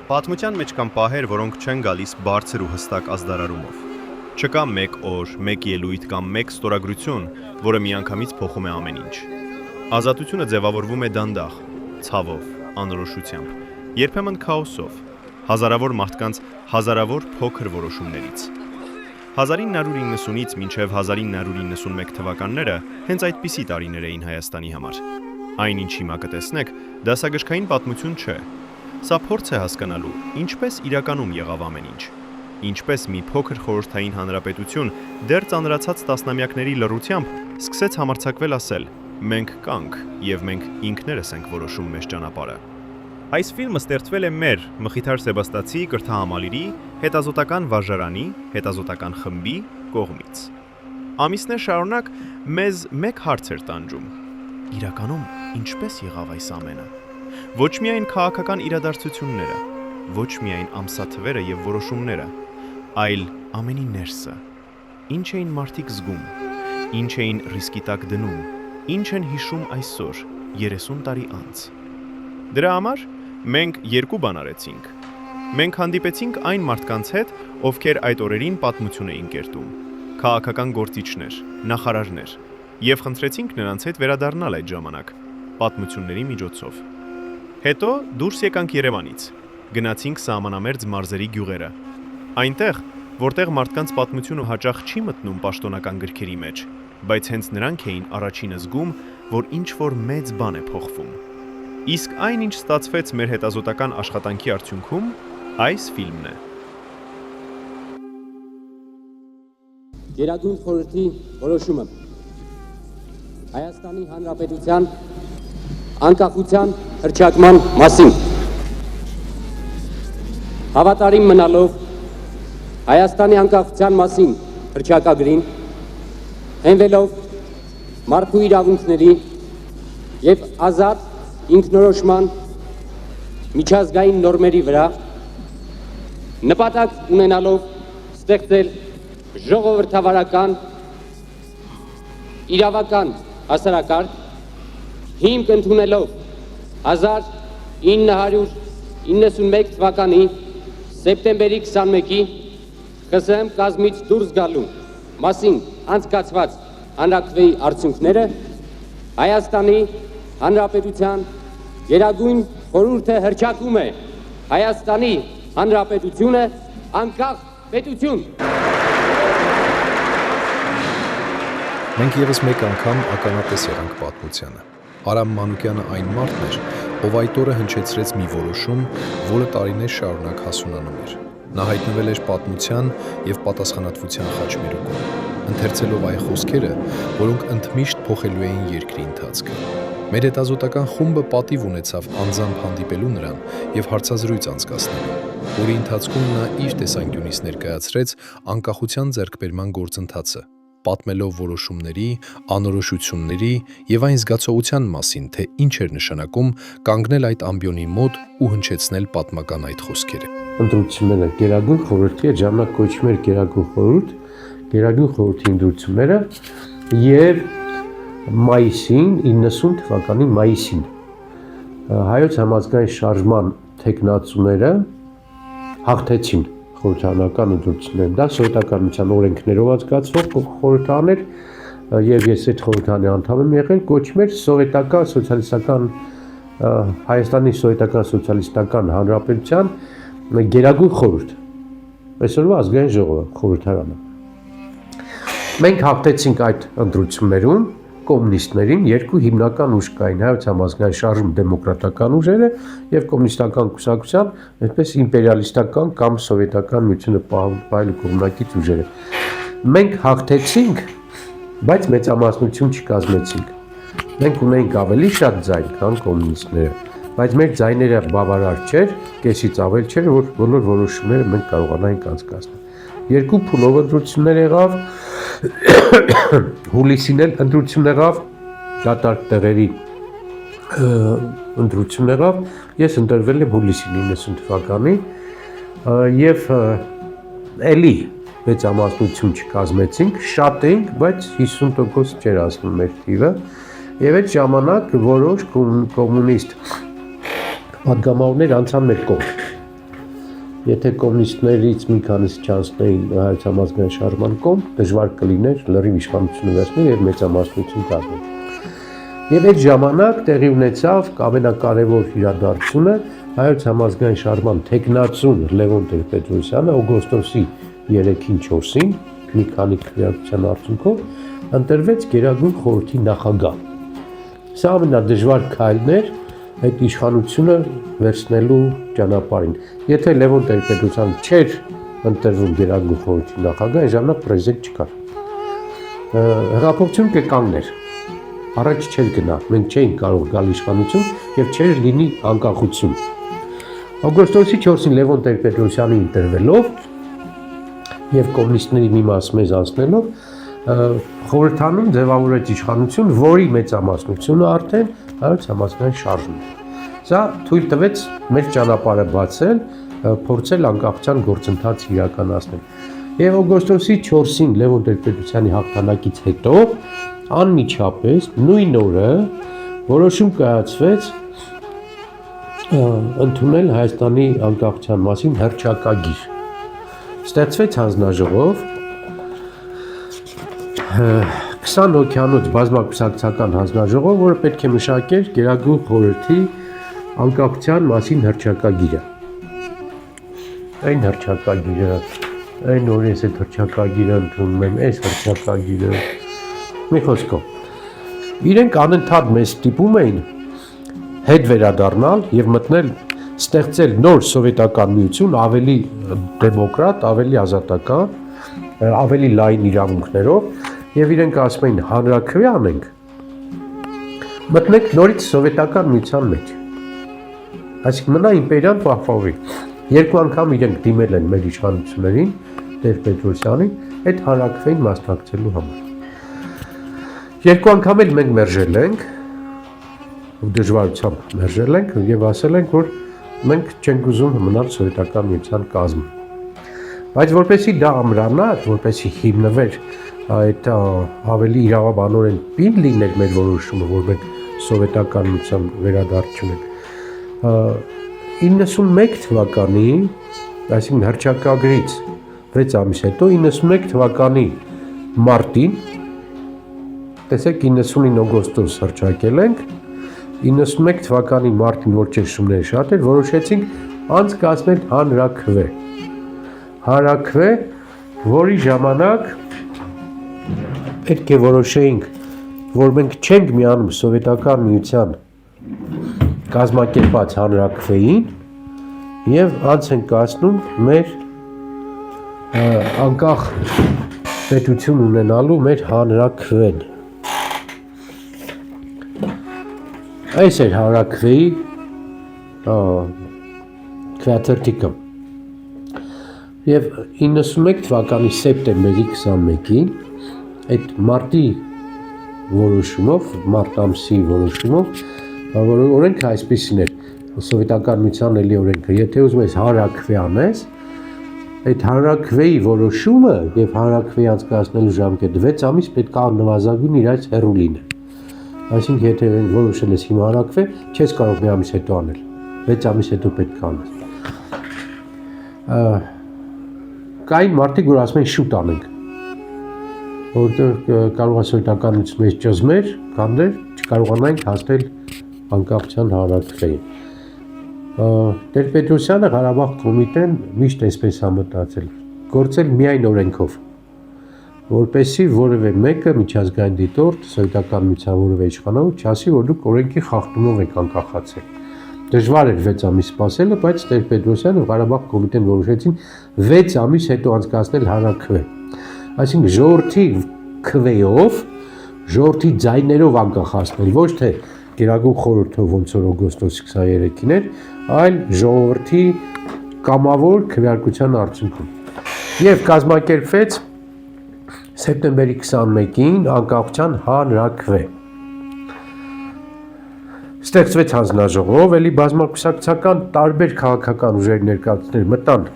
Պատմության մեջ կան պահեր, որոնք չեն գալիս բարձր ու հստակ ազդարարումով։ Չկա մեկ օր, մեկ ելույթ կամ մեկ ստորագրություն, որը միանգամից փոխում է ամեն ինչ։ Ազատությունը ձևավորվում է դանդաղ, ցավով, անորոշությամբ, երբեմն քաոսով, հազարավոր մարդկանց հազարավոր փոքր որոշումներից։ 1990-ից մինչև 1991 թվականները հենց այդպիսի տարիներ էին Հայաստանի համար։ Այն, ինչ հիմա կտեսնեք, դասագրքային պատմություն չէ։ Սա փորձ է հասկանալու, ինչպես իրականում եղավ ամեն ինչ։ Ինչպես մի փոքր խորհրդային հանրապետություն դեռ ծանրացած տասնամյակների լռությամբ սկսեց համարձակվել ասել. մենք կանք եւ մենք ինքներս ենք որոշում մեր ճանապարհը։ Այս ֆիլմը ստեղծվել է մեր Մխիթար Սեբաստացի կրթահամալիրի հետազոտական վարժարանի, հետազոտական խմբի կողմից։ Ամիսներ շարունակ մեզ մեկ հարց էր տանջում. իրականում ինչպես եղավ այս ամենը։ Ոչ միայն քաղաքական իրադարձությունները, ոչ միայն ամսաթվերը եւ որոշումները, այլ ամենի ներսը։ Ինչ էին մարդիկ զգում, ինչ էին ռիսկի տակ դնում, ինչ են հիշում այսօր, 30 տարի անց։ Դրա համար մենք երկու բան արեցինք։ Մենք հանդիպեցինք այն մարդկանց հետ, ովքեր այդ օրերին պատմություն էին կերտում, քաղաքական գործիչներ, նախարարներ, եւ խնդրեցինք նրանց հետ վերադառնալ այդ ժամանակ, պատմությունների միջոցով։ Հետո դուրս եկանք Երևանից, գնացինք սահմանամերձ մարզերի գյուղերը։ Այնտեղ, որտեղ մարդկանց պատմությունը հաճախ չի մտնում պաշտոնական գրքերի մեջ, բայց հենց նրանք էին առաջինը զգում, որ ինչ-որ մեծ բան է փոխվում։ Իսկ այն, ինչ ստացվեց մեր հետազոտական աշխատանքի արդյունքում, այս ֆիլմն է։ Գերագույն խորհրդի որոշումը Հայաստանի Հանրապետության անկախության հռչակման մասին։ Հավատարիմ մնալով Հայաստանի անկախության մասին հռչակագրին, հենվելով մարդու իրավունքների եւ ազատ ինքնորոշման միջազգային նորմերի վրա, նպատակ ունենալով ստեղծել ժողովրդավարական իրավական հասարակարգ, հիմք ընդունելով 1991 թվականի սեպտեմբերի 21-ի ԽՍՀՄ կազմից դուրս գալու մասին անցկացված հանրաքվեի արդյունքները Հայաստանի Հանրապետության Գերագույն խորհուրդը հռչակում է Հայաստանի Հանրապետությունը անկախ պետություն։ Մենք ևս մեկ անգամ ականատես եղանք պատմությանը։ Արամ Մանուկյանը այն մարդն էր, ով այդ օրը հնչեցրեց մի որոշում, որը տարիներ շարունակ հասունանում էր։ Նա հայտնվել էր պատմության եւ պատասխանատվության խաչմերուկում, ընթերցելով այն խոսքերը, որոնք ընդմիշտ փոխելու էին երկրի ընթացքը։ Մեր հետազոտական խումբը պատիվ ունեցավ անձամբ հանդիպելու նրան եւ հարցազրույց անցկացնելու, որի ընթացքում նա իր տեսանկյունից ներկայացրեց անկախության ձեռքբերման գործընթացը, պատմելով որոշումների, անորոշությունների եւ այն զգացողության մասին, թե ինչ էր նշանակում կանգնել այդ ամբիոնի մոտ ու հնչեցնել պատմական այդ խոսքերը։ Ընտրությունները Գերագույն խորհրդի ժամանակ կոչվում էր Գերագույն խորհուրդ, Գերագույն խորհրդի ընտրությունները եւ մայիսին 90 թվականի մայիսին հայոց համազգային շարժման թեկնածուները հաղթեցին խորհրդարանական ընտրություններում։ Դա սովետականության օրենքներով անցկացվող խորհրդարան էր եւ ես այդ խորհրդարանի անդամ եմ եղել, կոչվում էր Սովետական սոցիալիստական Հայաստանի Սովետական սոցիալիստական հանրապետության Գերագույն խորհուրդ, այսօրվա ազգային ժողովը, խորհրդարանը։ Մենք հաղթեցինք այդ ընտրություններում կոմունիստներին, երկու հիմնական ուժ կային, հայոց համազգային շարժում դեմոկրատական ուժերը եւ կոմունիստական կուսակցության, այսպես իմպերիալիստական կամ սովետական միությունը պահելու կողմնակից ուժերը։ Մենք հաղթեցինք, բայց մեծամասնություն չկազմեցինք։ Մենք ունեինք ավելի շատ ձայն, քան կոմունիստները, բայց մեր ձայները բավարար չէր, կեսից ավել չէր, որ բոլոր որոշումները մենք կարողանայինք անցկացնել։ Երկու փուլով ընտրություններ եղավ, հուլիսին էլ ընտրություն եղավ, դատարկ տեղերի ընտրություն եղավ, ես ընտրվել եմ հուլիսին 90 թվականի եւ էլի մեծամասնություն չկազմեցինք, շատ էինք, բայց 50% չէր ասնում մեր թիվը եւ այդ ժամանակ որոշ կոմունիստ պատգամավորներ անցան մեր կողմ։ եթե կոմունիստներից մի քանիսը չանցնեին հայոց համազգային շարժման կողմ, դժվար կլիներ լրիվ իշխանությունը վերցնել եւ մեծամասնություն կազմել։ Եվ այդ ժամանակ տեղի ունեցավ ամենակարևոր իրադարձությունը հայոց համազգային շարժման թեկնածուն Լևոն Տեր-Պետրոսյանը օգոստոսի 3-ին 4-ին մի քանի քվեարկության արդյունքով ընտրվեց Գերագույն խորհրդի նախագահ։ Սա ամենադժվար քայլն էր այդ իշխանությունը վերցնելու ճանապարհին։ Եթե Լևոն Տեր-Պետրոսյանը չէր ընտրվում Գերագույն խորհրդի նախագահ, այն ժամանակ պրեզիդենտ չկար։ Հեղափոխություն կկանգներ։ Առաջ չէր գնա, մենք չէինք կարող գալ իշխանություն եւ չէր լինի անկախություն։ Օգոստոսի 4-ին Լևոն Տեր-Պետրոսյանի ընտրվելով եւ կոմունիստների մի մաս մեզ անցնելով խորհրդանում ձևավորեց իշխանություն, որի մեծամասնությունը արդեն հայոց համազգային շարժումն է։ Սա թույլ տվեց մեր ճանապարհը բացել, փորձել անկախության գործընթաց իրականացնել։ Եվ օգոստոսի 4-ին Լևոն Տեր-Պետրոսյանի հաղթանակից հետո անմիջապես նույն օրը որոշում կայացվեց ընդունել Հայաստանի անկախության մասին հռչակագիր։ Ստեղծվեց հանձնաժողով 20 հոգյանոց բազմակուսակցական հանձնաժողով, որը պետք է մշակեր Գերագույն խորհրդի անկախության մասին հռչակագիրը։ Այն հռչակագիրը, այն օրը ես այդ հռչակագիրը ընդունում եմ, այս հռչակագիրը, մի խոսքով։ Իրենք անընդհատ մեզ ստիպում էին հետ վերադառնալ եւ մտնել, ստեղծել նոր սովետական միություն, ավելի դեմոկրատ, ավելի ազատական, ավելի լայն իրավունքներով եւ իրենք ասում էին հանրաքվե անենք, մտնեք նորից սովետական միության մեջ։ Այսինքն մնա իմպերիան պահպանվի։ Երկու անգամ իրենք դիմել են մեր իշխանություններին, Տեր-Պետրոսյանին, այդ հանրաքվեին մասնակցելու համար։ Երկու անգամ էլ մենք մերժել ենք, դժվարությամբ մերժել ենք եւ ասել ենք, որ մենք չենք ուզում մնալ սովետական միության կազմում։ Բայց որպեսզի դա ամրանա, որպեսզի հիմնվեր այդ ավելի իրավաբանորեն պին լիներ մեր որոշումը, որ մենք սովետական միության վերադարձ չունենք։ 91 թվականի, այսինքն հռչակագրից 6 ամիս հետո 91 թվականի մարտին, տեսեք 90-ին օգոստոս հռչակել ենք, 91 թվականի մարտին, որ ճնշումները շատ էր, որոշեցինք անցկացնել հանրաքվե։ Հանրաքվե, որի ժամանակ պետք է որոշեինք, որ մենք չենք միանում սովետական միության կազմակերպած հանրաքվեին եւ անց ենք կացնում մեր անկախ պետություն ունենալու մեր հանրաքվեն։ Այս էր հանրաքվեի քվեաթերթիկը։ Եվ 91 թվականի սեպտեմբերի 21-ին այդ մարտի որոշումով, մարտ ամսի որոշումով, որ օրենքը այսպիսին էր, սովետական միության էլի օրենքը, եթե ուզում ես հանրաքվե անես, այդ հանրաքվեի որոշումը եւ հանրաքվեի անցկացնելու ժամկետը 6 ամիս պետք է նվազագույն իրաց հեռու լինի։ Այսինքն եթե որոշել ես հիմա հանրաքվե, չես կարող մի ամիս հետո անել, 6 ամիս հետո պետք է անես։ Կային մարդիկ, որ ասում են շուտ անենք, որտեղ կարող է սովետականությունից մեզ ճզմեր, կաններ, չկարողանանք հասնել անկախության հանրաքվեին։ Տեր-Պետրոսյանը Ղարաբաղ կոմիտեն միշտ այսպես է մտածել, գործել միայն օրենքով, որպեսզի որևէ մեկը միջազգային դիտորդ, սովետական միության որևէ իշխանավոր չասի, որ դուք օրենքի խախտումով եք անկախացել։ Դժվար էր 6 ամիս սպասելը, բայց Տեր-Պետրոսյանը ու Ղարաբաղ կոմիտեն որոշեցին 6 ամիս հետո անցկացնել հանրաքվե։ Այսինքն ժողովրդի քվեով, ժողովրդի ձայներով անկախացնել, ոչ թե Գերագույն խորհրդով ոնց որ օգոստոսի 23-ին էր, այլ ժողովրդի կամավոր քվեարկության արդյունքում։ Եվ կազմակերպվեց սեպտեմբերի 21-ին անկախության հանրաքվե։ Ստեղծվեց հանձնաժողով, էլի բազմակուսակցական տարբեր քաղաքական ուժերի ներկայացուցիչներ մտան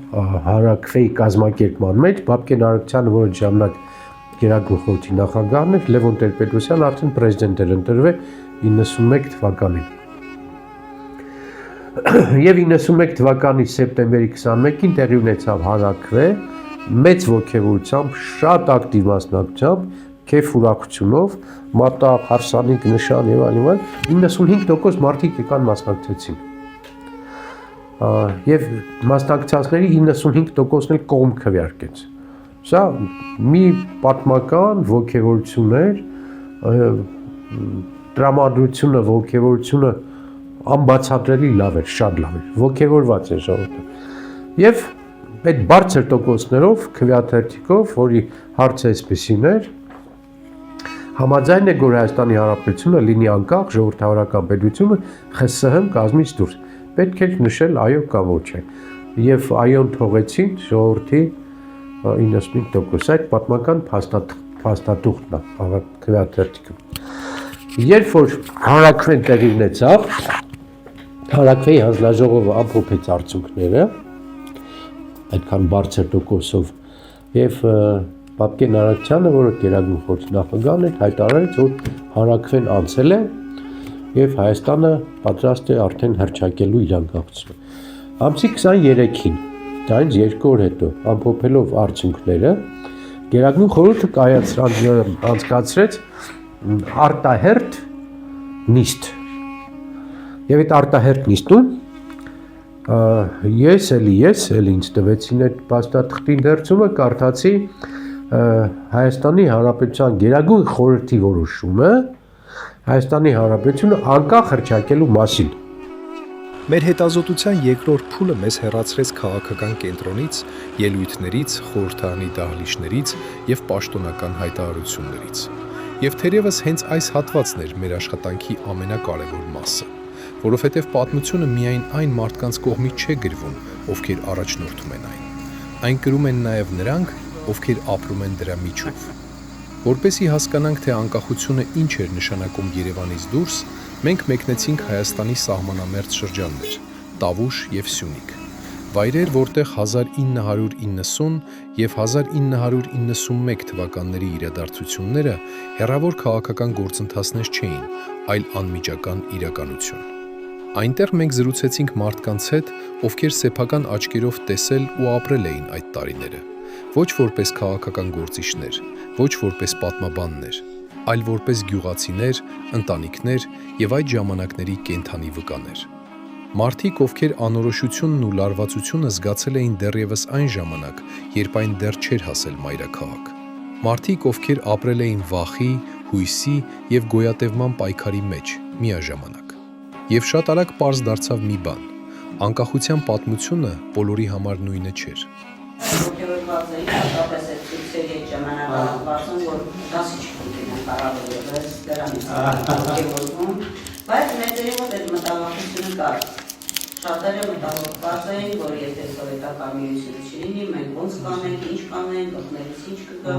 հանրաքվեի կազմակերպման մեջ, Բաբկեն Արաքցյանը, որը ժամանակ Գերագույն խորհրդի նախագահն էր, Լևոն Տեր-Պետրոսյանը արդեն պրեզիդենտ էր ընտրվել 91 թվականին։ Եվ 91 թվականի սեպտեմբերի 21-ին տեղի ունեցավ հանրաքվե մեծ ողջևորությամբ, շատ ակտիվ մասնակցությամբ, քեֆ ուրախությունով, մատաղ, հարսանիք, նշան եւ այլն 95% մարդիկ եկան մասնակցեցին։ Եվ մասնակցածների 95%-ն էլ կողմ քվեարկեց։ Սա մի պատմական ողջևորություն էր, տրամադրությունը, ողջևորությունը անբացատրելի լավ էր, շատ լավ էր, ողջևորված էր ժողովուրդը։ Եվ այդ բարձր տոկոսներով, քվեաթերթիկով, որի հարցը այսպեսին էր, համաձայն է, որ Հայաստանի Հանրապետությունը լինի անկախ ժողովրդավարական պետությունը ԽՍՀՄ կազմից դուրս։ Պետք էր նշել այո կամ ոչ է։ Եվ այոն թողեցին ժողովրդի 95%, այդ պատմական փաստաթուղթն է քվեաթերթիկը։ Երբ որ հանրաքվեն տեղի ունեցավ, հանրաքվեի հանձնաժողովը ամփոփեց արդյունքները, այդքան բարձր տոկոսով, եւ Պապկեն Արաքչյանը, որը Գերագույն խորհրդի նախագահն էր, հայտարարեց, որ հանրաքվեն անցել է եւ Հայաստանը պատրաստ է արդեն հռչակելու իր անկախությունը։ Ամսի 23-ին, դա ինձ 2 օր հետո, ամփոփելով արդյունքները, Գերագույն խորհուրդը անցկացրեց արտահերթ նիստ։ Եվ այդ արտահերթ նիստում ես ինձ տվեցին այդ փաստաթղթի դերձումը, կարդացի Հայաստանի Հանրապետության Գերագույն խորհրդի որոշումը Հայաստանի Հանրապետությունը անկախ հռչակելու մասին։ Մեր հետազոտության երկրորդ փուլը մեզ հեռացրեց քաղաքական կենտրոնից, ելույթներից, խորհրդարանի դահլիճներից եւ պաշտոնական հայտարարություններից։ Եվ թերևս հենց այս հատվածն էր մեր աշխատանքի ամենակարևոր մասը, որովհետև պատմությունը միայն այն մարդկանց կողմից չէ գրվում, ովքեր առաջնորդում են այն։ Այն գրում են նաև նրանք, ովքեր ապրում են դրա միջով։ Որպեսզի հասկանանք, թե անկախությունը ինչ էր նշանակում Երևանից դուրս, մենք մեկնեցինք Հայաստանի սահմանամերձ շրջաններ՝ Տավուշ եւ Սյունիք, վայրեր, որտեղ 1990 եւ 1991 թվականների իրադարձությունները հեռավոր քաղաքական գործընթացներ չէին, այլ անմիջական իրականություն։ Այնտեղ մենք զրուցեցինք մարդկանց հետ, ովքեր սեփական աչքերով տեսել ու ապրել էին այդ տարիները, ոչ որպես քաղաքական գործիչներ, ոչ որպես պատմաբաններ, այլ որպես գյուղացիներ, ընտանիքներ եւ այդ ժամանակների կենդանի վկաներ։ Մարդիկ, ովքեր անորոշությունն ու լարվածությունը զգացել էին դեռևս այն ժամանակ, երբ այն դեռ չէր հասել մայրաքաղաք։ Մարդիկ, ովքեր ապրել էին վախի, հույսի եւ գոյատևման պայքարի մեջ միաժամանակ։ Եվ շատ արագ պարզ դարձավ մի բան. անկախության պատմությունը բոլորի համար նույնը չէր։ Ոգևորվածների հատկապես այդ ցույցերի այդ ժամանակահատվածում, որ դասի չգիտեն կարավելս դրանից ոգևորվում, բայց մեծերի մոտ այդ մտավախությունը կար։ Շատերը մտավախված էին, որ եթե սովետական միությունը չլինի, մենք ոնց կանենք, ինչ կանենք, գլխներից ինչ կգա։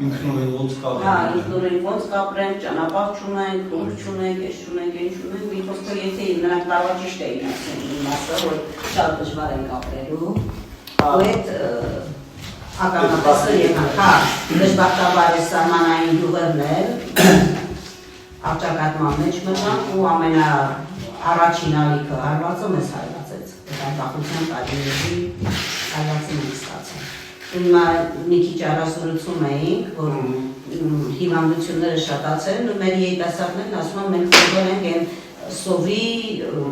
Ինքնուրույն ոնց կապրենք։ Հա, ինքնուրույն ոնց կապրենք, ճանապարհ չունենք, ուր չունենք, այս չունենք, այն չունենք, մի խոսքով եթե նրանք տարվաճիշտ էին ասում, իմաստը, որ շատ դժվար են կապրելու։ Ու այդ ականատեսը եղան, հա, դժբախտաբար այս սահմանային գյուղերն էլ առճակատման մեջ մտան ու ամենաառաջին ալիքը հարվածը մեզ հայրացեց, այդ անկախության տարիների հայրացին ենք ստացել։ Հիմա մի քիչ առասուրացում էինք, որ հիվանդությունները շատացել ու մեր երիտասարդներն ասում են մենք ծնվել ենք այն սովի,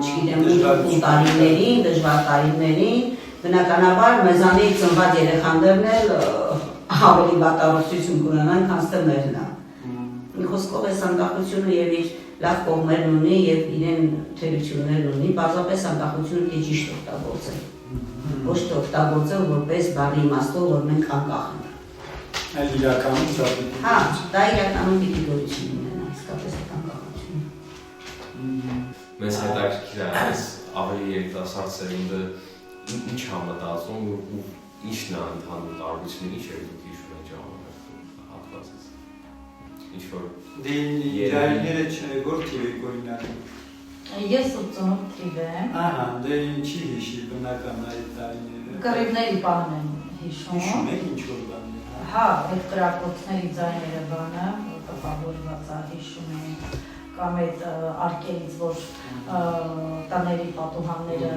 չգիտեմ, տարիներին, դժվար տարիներին, բնականաբար մեզանից ծնված երեխաներն էլ ավելի վատառողջություն կունենան, քան թե մերն է։ Մի խոսքով այս անկախությունը եւ իր լավ կողմերն ունի եւ իրեն թերություններն ունի, պարզապես անկախությունը դե ճիշտ օգտագործել։ Ոչ թե օգտագործել որպես բառի իմաստով, որ մենք անկախ ենք։ Այլ իրականում դա պիտի։ Հա, դա իրականում պիտի գոյություն ունենա, իսկապես այդ անկախությունը։ Մեզ հետաքրքիր է այս ավելի երիտասարդ սերունդը ինչ համտածում ու ինչն է ընդհանուր տարբերությունը, ինչ է դուք հիշում եք ժամանակ հատվածից։ Ինչ որ Դե իրայինները չէ, որ թիվեք օրինակ։ Ես 88 թիվ եմ։ Ահա, դե ինչի հիշի բնական այդ տարիները։ Կռիվների բանն եմ հիշում։ Հիշում եք ինչ որ բաներ։ Հա, այդ կրակոցների ձայները բանը տպավորված է հիշում եմ, կամ այդ արկերից, որ տաների պատուհանները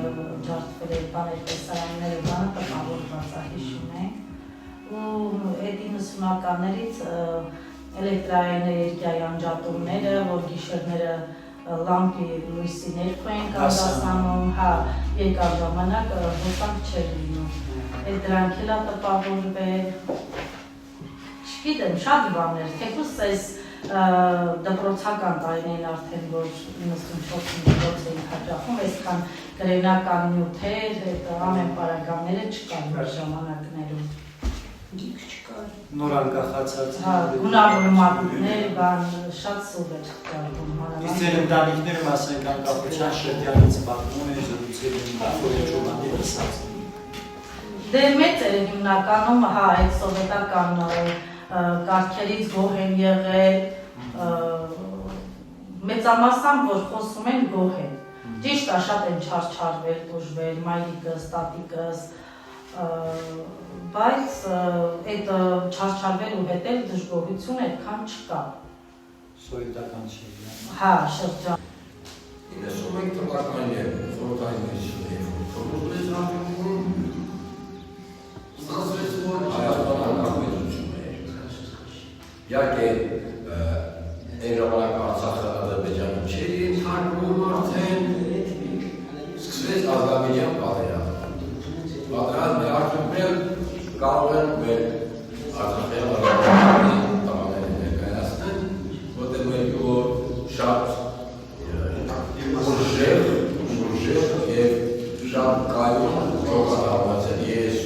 ջարդվել էր, բաներ տեսարանները բանը տպավորված է հիշում ենք։ Ու այդ 90-ականներից էլեկտրաէներգիայի անջատումները, որ գիշերները լամպի լույսի ներքո են կանդասանում, հա, երկար ժամանակ հոսանք չէր լինում։ Այդ դրանք էլ է տպավորվել։ Չգիտեմ, շատ բաներ, թեկուզ այս դպրոցական տարիներին արդեն, որ 94-ից էին հաճախում, այսքան գրենական նյութեր, ամեն պարագաները չկան մեր ժամանակներում։ Գիրք չկար։ Նոր անկախացած։ Հա, գունավորմատներ, բան, շատ սուր էր կարվում Իսկ ձեր ընտանիքներում ասենք անկախության շրջանից պատմում են զրուցել են Ֆորեջովանի լսած։ Դե մեծ էր հիմնականում, հա, այդ սովետական կարգերից գոհ են եղել, մեծամասամբ, որ խոսում են գոհ են։ Ճիշտ է, շատ են չարչարվել, տուժվել, մայրիկս, տատիկս, բայց այդ չարչարվելու հետ էլ դժգոհություն այդքան չկա։ Սովետական շրջան։ Հա, շրջան։ 91 թվականին խորհրդային ստացվեց, որ Հայաստանը անկախություն էր։ Իհարկե, այն ժամանակ Արցախը Ադրբեջանի չէր ենթարկվում արդեն, սկսվեց ազգամիջյան պատերազմը։ Պատերազմը արդյունքում կարող են մեր Արցախյան Ադրբեջանի տղաները ներկայացնել, որտեղ մեր շատ ուժեղ և շատ կայուն հոգատարվածել ես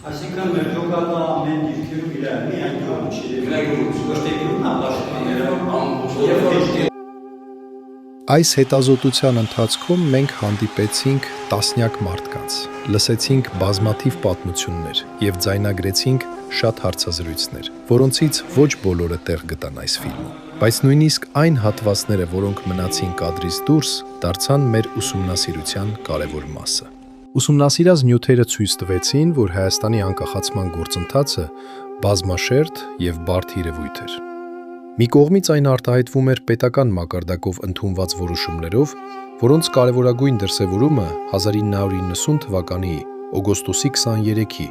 Այսինքն մեր ջոկատը ամեն դիրքերում իրար մի այգում չի։ Այս հետազոտության ընթացքում մենք հանդիպեցինք տասնյակ մարդկանց, լսեցինք բազմաթիվ պատմություններ և ձայնագրեցինք շատ հարցազրույցներ, որոնցից ոչ բոլորը տեղ գտան այս ֆիլմում, բայց նույնիսկ այն հատվածները, որոնք մնացին կադրից դուրս, դարձան մեր ուսումնասիրության կարևոր մասը։ Ուսումնասիրած նյութերը ցույց տվեցին, որ Հայաստանի անկախացման գործընթացը բազմաշերտ և բարդ երևույթ էր։ Մի կողմից այն արտահայտվում էր պետական մակարդակով ընդունված որոշումներով, որոնց կարևորագույն դրսևորումը 1990 թվականի օգոստոսի 23-ի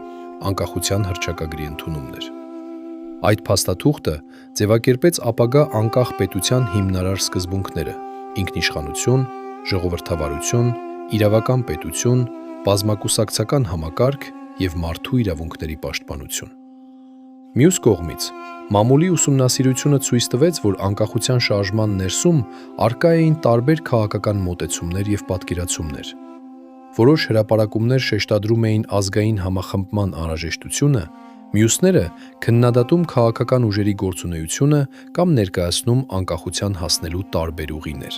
անկախության հռչակագրի ընդունումն էր։ Այդ փաստաթուղթը ձևակերպեց ապագա անկախ պետության հիմնարար սկզբունքները՝ ինքնիշխանություն, ժողովրդավարություն, իրավական պետություն, բազմակուսակցական համակարգ և մարդու իրավունքների պաշտպանություն։ Մյուս կողմից, մամուլի ուսումնասիրությունը ցույց տվեց, որ անկախության շարժման ներսում առկա էին տարբեր քաղաքական մոտեցումներ և պատկերացումներ։ Որոշ հրապարակումներ շեշտադրում էին ազգային համախմբման անհրաժեշտությունը, մյուսները քննադատում քաղաքական ուժերի գործունեությունը կամ ներկայացնում անկախության հասնելու տարբեր ուղիներ։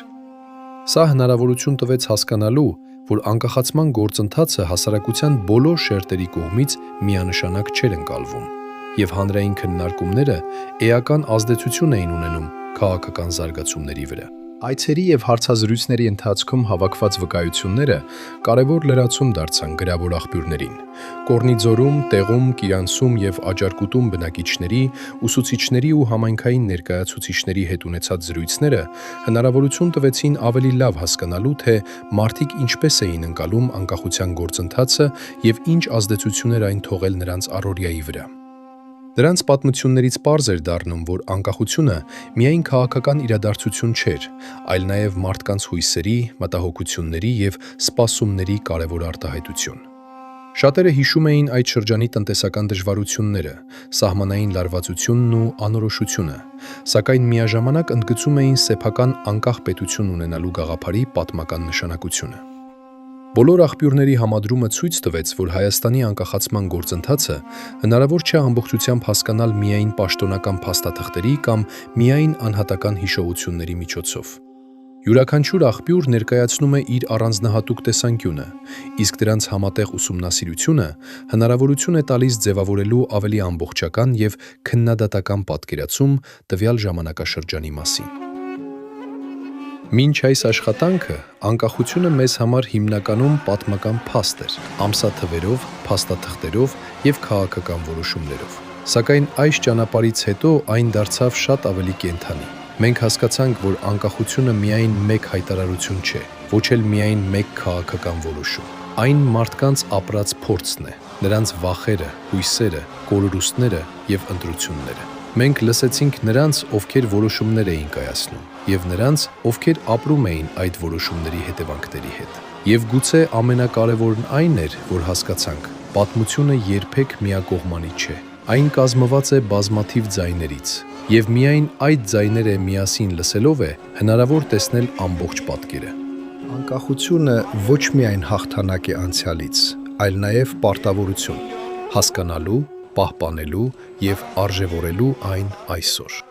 Սա հնարավորություն տվեց հասկանալու, որ անկախացման գործընթացը հասարակության բոլոր շերտերի կողմից միանշանակ չէր ընկալվում, և հանրային քննարկումները էական ազդեցություն էին ունենում քաղաքական զարգացումների վրա։ Այցերի եւ հարցազրույցների ընթացքում հավաքված վկայությունները կարևոր լրացում դարձան գրավոր աղբյուրներին։ Կորնիձորում, Տեղում, Կիրանսում եւ Աճարկուտում բնակիչների, ուսուցիչների ու համայնքային ներկայացուցիչների հետ ունեցած զրույցները հնարավորություն տվեցին ավելի լավ հասկանալու, թե մարդիկ ինչպես էին ընկալում անկախության գործընթացը եւ ինչ ազդեցություն էր այն թողել նրանց առօրյայի վրա։ Նրանց պատմություններից պարզ էր դառնում, որ անկախությունը միայն քաղաքական իրադարձություն չէր, այլ նաև մարդկանց հույսերի, մտահոգությունների եւ սպասումների կարևոր արտահայտություն։ Շատերը հիշում էին այդ շրջանի տնտեսական դժվարությունները, սահմանային լարվածությունն ու անորոշությունը, սակայն միաժամանակ ընդգծում էին սեփական անկախ պետություն ունենալու գաղափարի պատմական նշանակությունը։ Բոլոր աղբյուրների համադրումը ցույց տվեց, որ Հայաստանի անկախացման գործընթացը հնարավոր չէ ամբողջությամբ հասկանալ միայն պաշտոնական փաստաթղթերի կամ միայն անհատական հիշողությունների միջոցով։ Յուրաքանչյուր աղբյուր ներկայացնում է իր առանձնահատուկ տեսանկյունը, իսկ դրանց համատեղ ուսումնասիրությունը հնարավորություն է տալիս ձևավորելու ավելի ամբողջական եւ քննադատական պատկերացում տվյալ ժամանակաշրջանի մասին։ Մինչ այս աշխատանքը, անկախությունը մեզ համար հիմնականում պատմական փաստ էր, ամսաթվերով, փաստաթղթերով եւ քաղաքական որոշումներով։ Սակայն այս ճանապարհից հետո այն դարձավ շատ ավելի կենդանի։ Մենք հասկացանք, որ անկախությունը միայն մեկ հայտարարություն չէ, ոչ էլ միայն մեկ քաղաքական որոշում։ Այն մարդկանց ապրած փորձն է, նրանց վախերը, հույսերը, կորորուստները եւ ընտրությունները։ Մենք լսեցինք նրանց, ովքեր որոշումներ էին կայացնում, եւ նրանց, ովքեր ապրում էին այդ որոշումների հետևանքների հետ։ Եվ գուցե ամենակարևորն այն էր, որ հասկացանք, պատմությունը երբեք միակողմանի չէ։ Այն կազմված է բազմաթիվ ձայներից, եւ միայն այդ ձայները միասին լսելով է հնարավոր տեսնել ամբողջ պատկերը։ Անկախությունը ոչ միայն հաղթանակ է անցյալից, այլ նաեւ պարտավորություն հասկանալու, պահպանելու եւ արժևորելու այն այսօր։